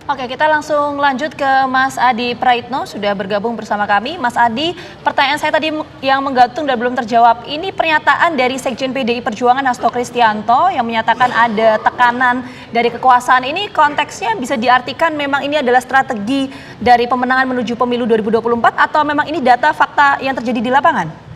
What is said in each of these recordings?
Oke, kita langsung lanjut ke Mas Adi Praitno, sudah bergabung bersama kami. Mas Adi, pertanyaan saya tadi yang menggantung dan belum terjawab. Ini pernyataan dari Sekjen PDI Perjuangan Hasto Kristianto yang menyatakan ada tekanan dari kekuasaan. Ini konteksnya bisa diartikan memang ini adalah strategi dari pemenangan menuju pemilu 2024 atau memang ini data fakta yang terjadi di lapangan?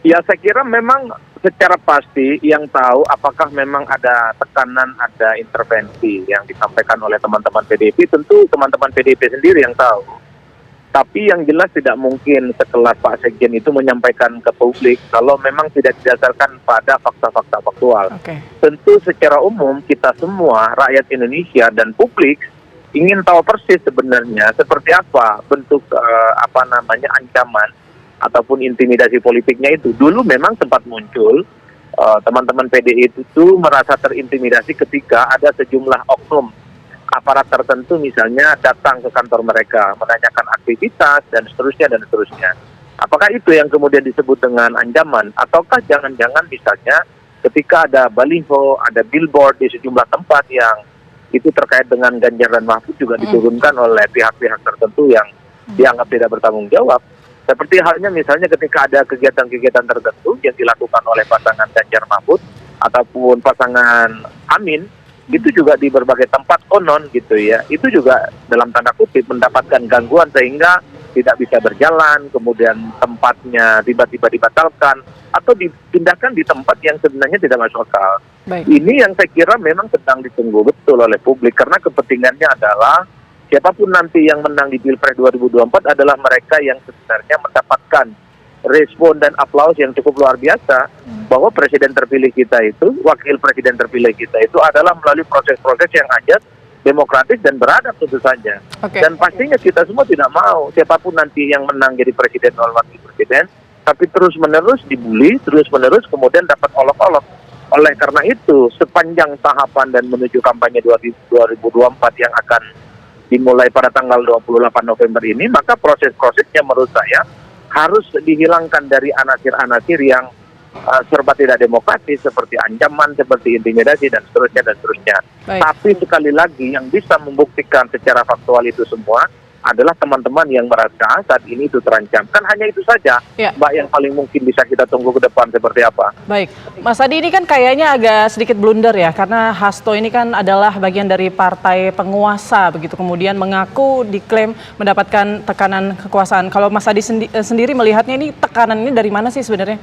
Ya, saya kira memang secara pasti yang tahu apakah memang ada tekanan, ada intervensi yang disampaikan oleh teman-teman PDIP, tentu teman-teman PDIP sendiri yang tahu. Tapi yang jelas tidak mungkin sekelas Pak Sekjen itu menyampaikan ke publik kalau memang tidak didasarkan pada fakta-fakta faktual. Tentu secara umum kita semua, rakyat Indonesia dan publik, ingin tahu persis sebenarnya seperti apa bentuk ancaman ataupun intimidasi politiknya itu. Dulu memang sempat muncul teman-teman PDI itu merasa terintimidasi ketika ada sejumlah oknum aparat tertentu misalnya datang ke kantor mereka menanyakan aktivitas dan seterusnya dan seterusnya. Apakah itu yang kemudian disebut dengan ancaman ataukah jangan-jangan misalnya ketika ada baliho, ada billboard di sejumlah tempat yang itu terkait dengan Ganjar dan Mahfud juga diturunkan oleh pihak-pihak tertentu yang dianggap tidak bertanggung jawab. Seperti halnya misalnya ketika ada kegiatan-kegiatan tertentu yang dilakukan oleh pasangan Ganjar Mahfud ataupun pasangan Amin, itu juga di berbagai tempat konon gitu ya. Itu juga dalam tanda kutip mendapatkan gangguan sehingga tidak bisa berjalan, kemudian tempatnya tiba-tiba dibatalkan atau dipindahkan di tempat yang sebenarnya tidak masuk akal. Ini yang saya kira memang sedang ditunggu betul oleh publik karena kepentingannya adalah siapapun nanti yang menang di Pilpres 2024 adalah mereka yang sebenarnya mendapatkan respon dan aplaus yang cukup luar biasa bahwa presiden terpilih kita itu, wakil presiden terpilih kita itu adalah melalui proses-proses yang ajak, demokratis dan beradab tentu saja. Dan pastinya kita semua tidak mau siapapun nanti yang menang jadi presiden atau wakil presiden, tapi terus-menerus dibully, terus-menerus kemudian dapat olok-olok. Oleh karena itu, sepanjang tahapan dan menuju kampanye 2024 yang akan dimulai pada tanggal 28 November ini, maka proses-prosesnya menurut saya harus dihilangkan dari anasir-anasir yang serba tidak demokratis seperti ancaman, seperti intimidasi dan seterusnya dan seterusnya. Tapi sekali lagi yang bisa membuktikan secara faktual itu semua adalah teman-teman yang merasa saat ini itu terancam. Kan hanya itu saja, Mbak, yang paling mungkin bisa kita tunggu ke depan seperti apa. Baik, Mas Adi, ini kan kayaknya agak sedikit blunder ya, karena Hasto ini kan adalah bagian dari partai penguasa, begitu kemudian mengaku diklaim mendapatkan tekanan kekuasaan. Kalau Mas Adi sendiri melihatnya ini tekanan ini dari mana sih sebenarnya?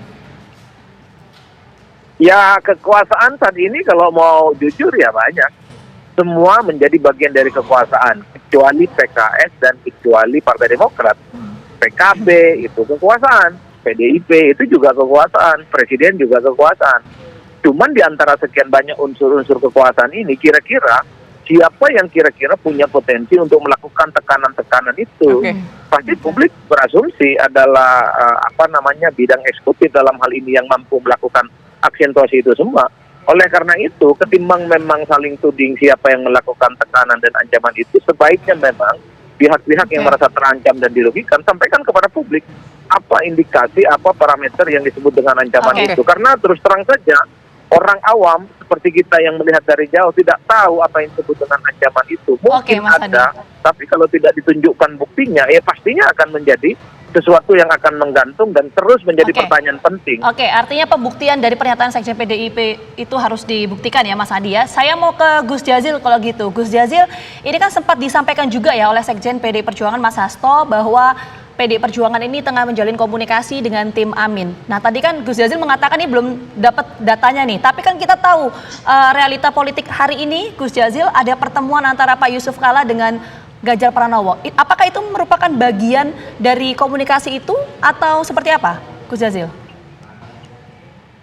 Ya, kekuasaan saat ini kalau mau jujur ya banyak. Semua menjadi bagian dari kekuasaan, kecuali PKS dan kecuali Partai Demokrat. PKB itu kekuasaan, PDIP itu juga kekuasaan, Presiden juga kekuasaan. Cuman di antara sekian banyak unsur-unsur kekuasaan ini, kira-kira siapa yang kira-kira punya potensi untuk melakukan tekanan-tekanan itu? Pasti publik berasumsi adalah bidang eksekutif dalam hal ini yang mampu melakukan aksentuasi itu semua. Oleh karena itu, ketimbang memang saling tuding siapa yang melakukan tekanan dan ancaman itu, sebaiknya memang pihak-pihak yang merasa terancam dan dirugikan, sampaikan kepada publik apa indikasi, apa parameter yang disebut dengan ancaman itu. Karena terus terang saja, orang awam seperti kita yang melihat dari jauh tidak tahu apa yang disebut dengan ancaman itu. Mungkin ada, tapi kalau tidak ditunjukkan buktinya, ya pastinya akan menjadi sesuatu yang akan menggantung dan terus menjadi pertanyaan penting. Artinya pembuktian dari pernyataan Sekjen PDIP itu harus dibuktikan ya Mas Adi ya. Saya mau ke Gus Jazil kalau gitu. Gus Jazil, ini kan sempat disampaikan juga ya oleh Sekjen PDI Perjuangan Mas Hasto bahwa PDI Perjuangan ini tengah menjalin komunikasi dengan tim Amin. Nah tadi kan Gus Jazil mengatakan ini belum dapat datanya nih. Tapi kan kita tahu realita politik hari ini Gus Jazil ada pertemuan antara Pak Yusuf Kalla dengan Ganjar Pranowo. Apakah itu merupakan bagian dari komunikasi itu atau seperti apa, Gus Jazil?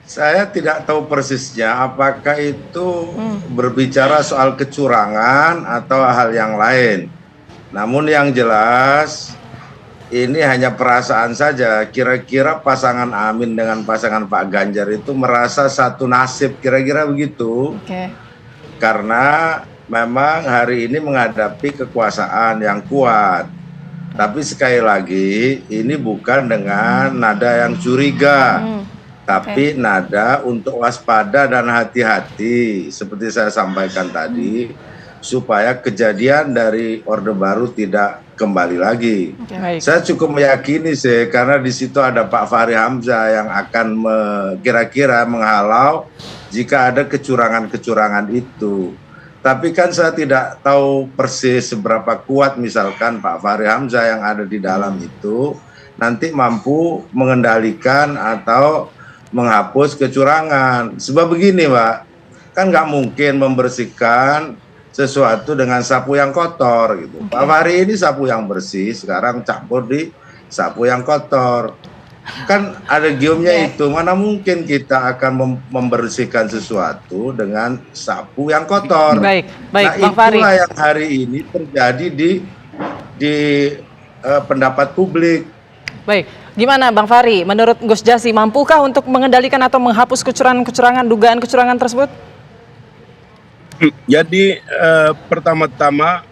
Saya tidak tahu persisnya apakah itu berbicara soal kecurangan atau hal yang lain. Namun yang jelas ini hanya perasaan saja. Kira-kira pasangan Amin dengan pasangan Pak Ganjar itu merasa satu nasib, kira-kira begitu. Karena memang hari ini menghadapi kekuasaan yang kuat. Tapi sekali lagi ini bukan dengan nada yang curiga, tapi nada untuk waspada dan hati-hati. Seperti saya sampaikan tadi, supaya kejadian dari Orde Baru tidak kembali lagi. Baik. Saya cukup meyakini sih, karena di situ ada Pak Fahri Hamzah yang akan kira-kira menghalau jika ada kecurangan-kecurangan itu. Tapi kan saya tidak tahu persis seberapa kuat misalkan Pak Fahri Hamzah yang ada di dalam itu nanti mampu mengendalikan atau menghapus kecurangan. Sebab begini Pak, kan nggak mungkin membersihkan sesuatu dengan sapu yang kotor gitu. Pak Fahri ini sapu yang bersih, sekarang campur di sapu yang kotor. Kan ada giumnya itu, mana mungkin kita akan membersihkan sesuatu dengan sapu yang kotor. Baik, Nah Bang Fahri. itulah yang hari ini terjadi di pendapat publik. Baik, gimana Bang Fahri? Menurut Gus Jazil, mampukah untuk mengendalikan atau menghapus kecurangan-kecurangan, dugaan kecurangan tersebut? Jadi pertama-tama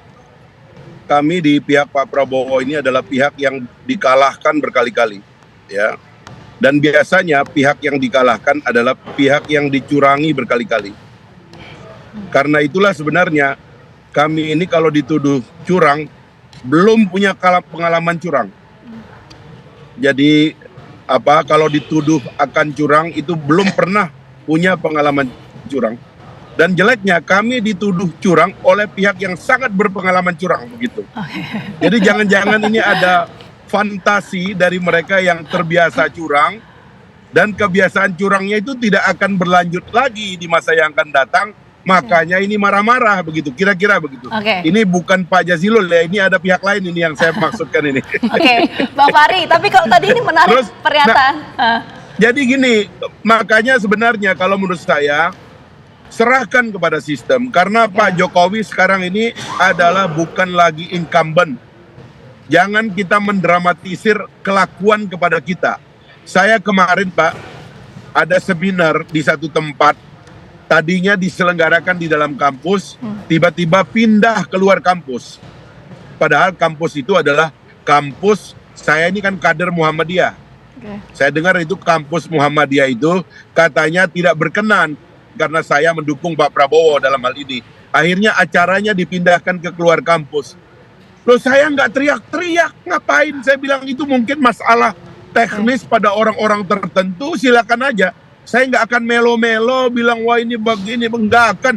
kami di pihak Pak Prabowo ini adalah pihak yang dikalahkan berkali-kali, ya. Dan biasanya pihak yang dikalahkan adalah pihak yang dicurangi berkali-kali. Karena itulah sebenarnya kami ini kalau dituduh curang belum punya pengalaman curang. Jadi kalau dituduh akan curang itu belum pernah punya pengalaman curang. Dan jeleknya kami dituduh curang oleh pihak yang sangat berpengalaman curang begitu. Jadi jangan-jangan ini ada fantasi dari mereka yang terbiasa curang dan kebiasaan curangnya itu tidak akan berlanjut lagi di masa yang akan datang. Makanya ini marah-marah begitu, kira-kira begitu. Ini bukan Pak Jazilul ya, ini ada pihak lain ini yang saya maksudkan ini. Bang Fahri, tapi kalau tadi ini menarik pernyataan. Jadi gini, makanya sebenarnya kalau menurut saya serahkan kepada sistem, karena Pak Jokowi sekarang ini adalah bukan lagi incumbent. Jangan kita mendramatisir kelakuan kepada kita. Saya kemarin Pak, ada seminar di satu tempat, tadinya diselenggarakan di dalam kampus, tiba-tiba pindah keluar kampus. Padahal kampus itu adalah kampus, saya ini kan kader Muhammadiyah. Saya dengar itu kampus Muhammadiyah itu katanya tidak berkenan, karena saya mendukung Pak Prabowo dalam hal ini. Akhirnya acaranya dipindahkan ke keluar kampus. Loh saya nggak teriak-teriak, ngapain? Saya bilang itu mungkin masalah teknis pada orang-orang tertentu, silakan aja. Saya nggak akan melo-melo bilang wah ini begini, enggak akan.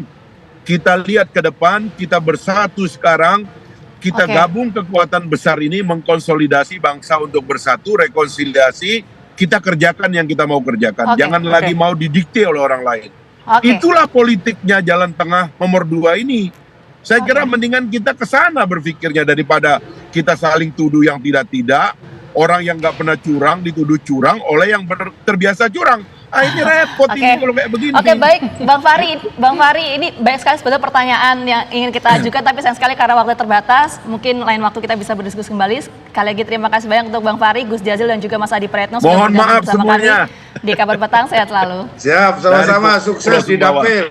Kita lihat ke depan, kita bersatu sekarang, kita gabung kekuatan besar ini, mengkonsolidasi bangsa untuk bersatu, rekonsiliasi, kita kerjakan yang kita mau kerjakan. Jangan lagi mau didikte oleh orang lain. Itulah politiknya jalan tengah nomor 2 ini. Saya kira mendingan kita ke sana berpikirnya daripada kita saling tuduh yang tidak-tidak, orang yang nggak pernah curang dituduh curang oleh yang terbiasa curang. Ini repot ini kalau kayak begini. Baik, Bang Fahri, ini banyak sekali sebetulnya pertanyaan yang ingin kita ajukan, tapi sayang sekali karena waktu terbatas, mungkin lain waktu kita bisa berdiskusi kembali. Sekali lagi terima kasih banyak untuk Bang Fahri, Gus Jazil dan juga Mas Adi Praetno sudah bergabung bersama kami di Kabar Petang. Sehat selalu. Siap, sama-sama, sukses di dapil.